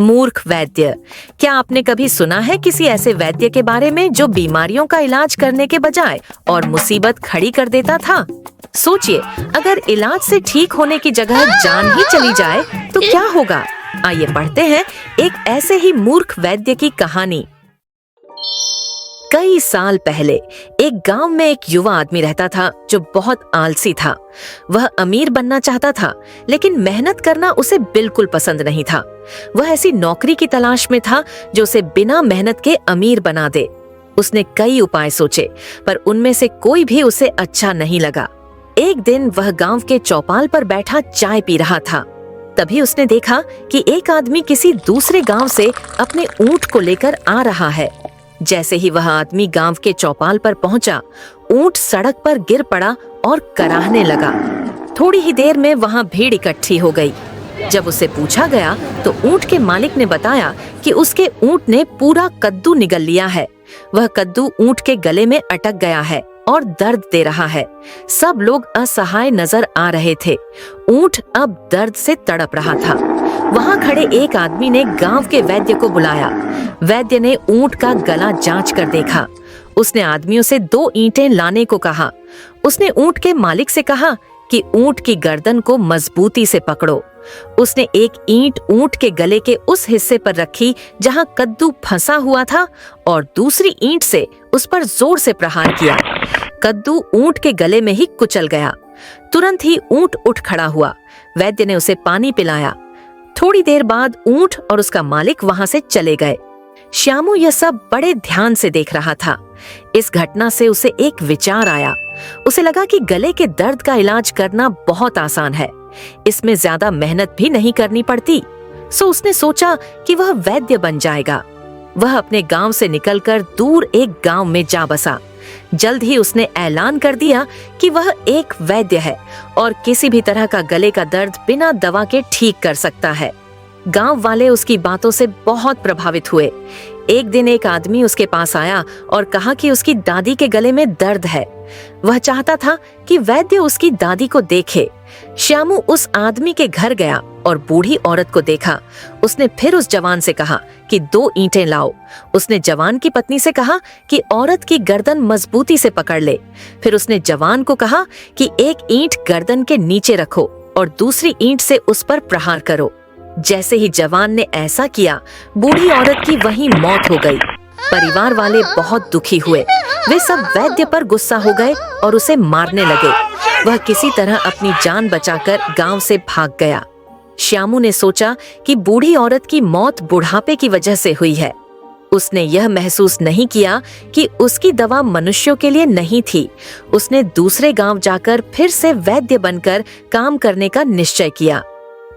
मूर्ख वैद्य। क्या आपने कभी सुना है किसी ऐसे वैद्य के बारे में जो बीमारियों का इलाज करने के बजाय और मुसीबत खड़ी कर देता था? सोचिए, अगर इलाज से ठीक होने की जगह जान ही चली जाए तो क्या होगा? आइए पढ़ते हैं एक ऐसे ही मूर्ख वैद्य की कहानी। कई साल पहले एक गांव में एक युवा आदमी रहता था जो बहुत आलसी था। वह अमीर बनना चाहता था, लेकिन मेहनत करना उसे बिल्कुल पसंद नहीं था। वह ऐसी नौकरी की तलाश में था जो उसे बिना मेहनत के अमीर बना दे। उसने कई उपाय सोचे, पर उनमें से कोई भी उसे अच्छा नहीं लगा। एक दिन वह गांव के चौपाल पर बैठा चाय पी रहा था। तभी उसने देखा कि एक आदमी किसी दूसरे गांव से अपने ऊंट को लेकर आ रहा है। जैसे ही वह आदमी गांव के चौपाल पर पहुंचा, ऊंट सड़क पर गिर पड़ा और कराहने लगा। थोड़ी ही देर में वहां भीड़ इकट्ठी हो गई। जब उसे पूछा गया तो ऊंट के मालिक ने बताया कि उसके ऊंट ने पूरा कद्दू निगल लिया है। वह कद्दू ऊंट के गले में अटक गया है और दर्द दे रहा है। सब लोग असहाय नजर आ रहे थे। ऊंट अब दर्द से तड़प रहा था। वहां खड़े एक आदमी ने गांव के वैद्य को बुलाया। वैद्य ने ऊंट का गला जांच कर देखा। उसने आदमियों से 2 ईंटें लाने को कहा। उसने ऊंट के मालिक से कहा कि ऊंट की गर्दन को मजबूती से पकड़ो। उसने एक ईंट ऊंट के गले के उस हिस्से पर रखी जहां कद्दू फंसा हुआ था और दूसरी ईंट से उस पर जोर से प्रहार किया। कद्दू ऊंट के गले में ही कुचल गया। तुरंत ही ऊंट उठ खड़ा हुआ। वैद्य ने उसे पानी पिलाया। थोड़ी देर बाद ऊंट और उसका मालिक वहां से चले गए। श्यामू यह सब बड़े ध्यान से देख रहा था। इस घटना से उसे एक विचार आया। उसे लगा कि गले के दर्द का इलाज करना बहुत आसान है। इसमें ज्यादा मेहनत भी नहीं करनी पड़ती। सो उसने सोचा कि वह वैद्य बन जाएगा। वह अपने गांव से निकलकर दूर एक गांव में जा बसा। जल्द ही उसने ऐलान कर दिया कि वह एक वैद्य है और किसी भी तरह का गले का दर्द बिना दवा के ठीक कर सकता है। गांव वाले उसकी बातों से बहुत प्रभावित हुए। एक दिन एक आदमी उसके पास आया और कहा कि उसकी दादी के गले में दर्द है। वह चाहता था कि वैद्य उसकी दादी को देखे। श्यामू उस आदमी के घर गया और बूढ़ी औरत को देखा। उसने फिर उस जवान से कहा कि 2 ईंटें लाओ। उसने जवान की पत्नी से कहा कि औरत की गर्दन मजबूती से पकड़ ले। फिर उसने जवान को कहा कि एक ईंट गर्दन के नीचे रखो और दूसरी ईंट से उस पर प्रहार करो। जैसे ही जवान ने ऐसा किया, बूढ़ी औरत की वहीं मौत हो गई। परिवार वाले बहुत दुखी हुए। वे सब वैद्य पर गुस्सा हो गए और उसे मारने लगे। वह किसी तरह अपनी जान बचाकर गांव से भाग गया। श्यामू ने सोचा कि बूढ़ी औरत की मौत बुढ़ापे की वजह से हुई है। उसने यह महसूस नहीं किया कि उसकी दवा मनुष्यों के लिए नहीं थी। उसने दूसरे गांव जाकर फिर से वैद्य बनकर काम करने का निश्चय किया।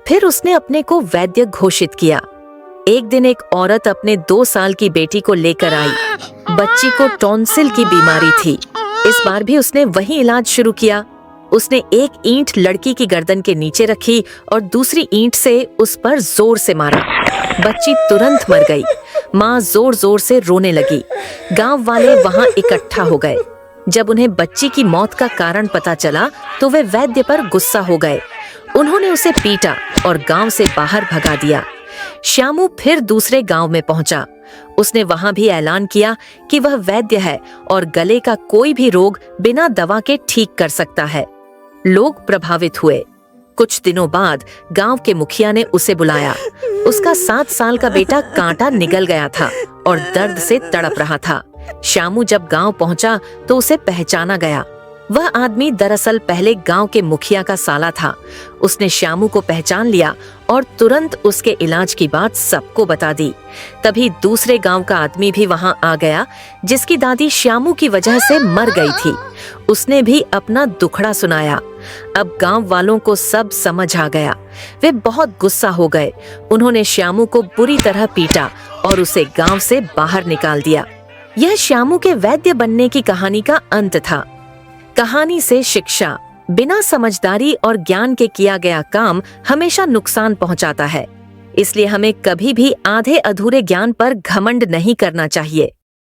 फिर उसने अपने को वैद्य घोषित किया। एक दिन एक औरत अपने 2 साल की बेटी को लेकर आई। बच्ची को टॉन्सिल की बीमारी थी। इस बार भी उसने वही इलाज शुरू किया। उसने एक ईंट लड़की की गर्दन के नीचे रखी और दूसरी ईंट से उस पर जोर से मारा। बच्ची तुरंत मर गई। माँ जोर जोर से रोने लगी। गांव वाले वहां इकट्ठा हो गए। जब उन्हें बच्ची की मौत का कारण पता चला तो वे वैद्य पर गुस्सा हो गए। उन्होंने उसे पीटा और गांव से बाहर भगा दिया। श्यामू फिर दूसरे गांव में पहुंचा। उसने वहां भी ऐलान किया कि वह वैद्य है और गले का कोई भी रोग बिना दवा के ठीक कर सकता है। लोग प्रभावित हुए। कुछ दिनों बाद गांव के मुखिया ने उसे बुलाया। उसका 7 साल का बेटा कांटा निगल गया था और दर्द से तड़प रहा था। श्यामू जब गांव पहुंचा तो उसे पहचाना गया। वह आदमी दरअसल पहले गांव के मुखिया का साला था। उसने श्यामू को पहचान लिया और तुरंत उसके इलाज की बात सबको बता दी। तभी दूसरे गांव का आदमी भी वहां आ गया, जिसकी दादी श्यामू की वजह से मर गई थी। उसने भी अपना दुखड़ा सुनाया। अब गांव वालों को सब समझ आ गया। वे बहुत गुस्सा हो गए। उन्होंने श्यामू को बुरी तरह पीटा और उसे गांव से बाहर निकाल दिया। यह श्यामू के वैद्य बनने की कहानी का अंत था। कहानी से शिक्षा: बिना समझदारी और ज्ञान के किया गया काम हमेशा नुकसान पहुंचाता है। इसलिए हमें कभी भी आधे अधूरे ज्ञान पर घमंड नहीं करना चाहिए।